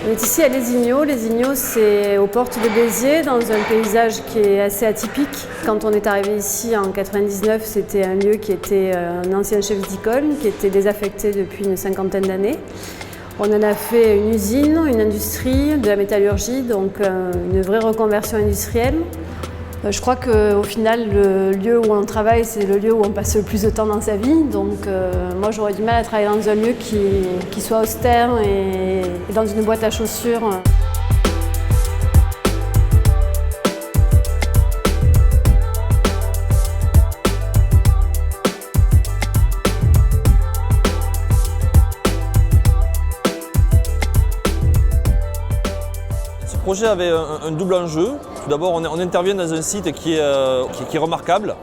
On est ici à Lézigno. Lézigno, c'est aux portes de Béziers, dans un paysage qui est assez atypique. Quand on est arrivé ici en 99, c'était un lieu qui était un ancien chef viticole, qui était désaffecté depuis une cinquantaine d'années. On en a fait une usine, une industrie, de la métallurgie, donc une vraie reconversion industrielle. Je crois qu'au final, le lieu où on travaille, c'est le lieu où on passe le plus de temps dans sa vie. Donc moi, j'aurais du mal à travailler dans un lieu qui soit austère et dans une boîte à chaussures. Ce projet avait un double enjeu. Tout d'abord, on intervient dans un site qui est remarquable.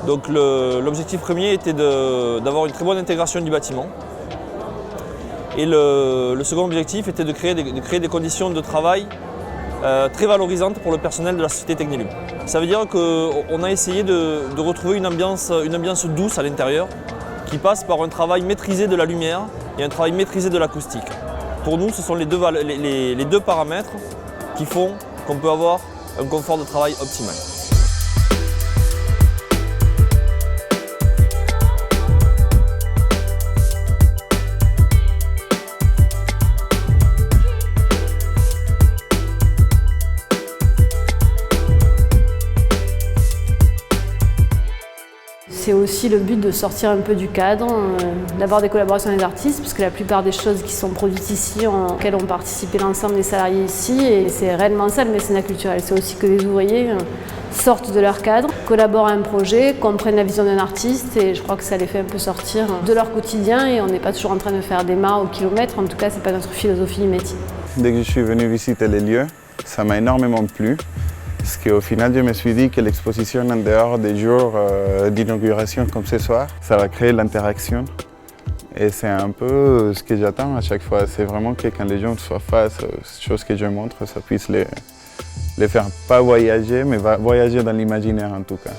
Donc l'objectif premier était d'avoir une très bonne intégration du bâtiment. Et le second objectif était de créer des conditions de travail très valorisantes pour le personnel de la société Technilum. Ça veut dire qu'on a essayé de retrouver une ambiance douce à l'intérieur qui passe par un travail maîtrisé de la lumière et un travail maîtrisé de l'acoustique. Pour nous, ce sont les deux paramètres qui font qu'on peut avoir un confort de travail optimal. C'est aussi le but de sortir un peu du cadre, d'avoir des collaborations avec les artistes, parce que la plupart des choses qui sont produites ici, auxquelles ont participé l'ensemble des salariés ici, et c'est réellement ça le mécénat culturel. C'est aussi que les ouvriers sortent de leur cadre, collaborent à un projet, comprennent la vision d'un artiste, et je crois que ça les fait un peu sortir de leur quotidien, et on n'est pas toujours en train de faire des mâts au kilomètre, en tout cas c'est pas notre philosophie du métier. Dès que je suis venu visiter les lieux, ça m'a énormément plu. Parce qu'au final, je me suis dit que l'exposition en dehors des jours d'inauguration comme ce soir, ça va créer l'interaction. Et c'est un peu ce que j'attends à chaque fois. C'est vraiment que quand les gens soient face aux choses que je montre, ça puisse les faire pas voyager, mais voyager dans l'imaginaire en tout cas.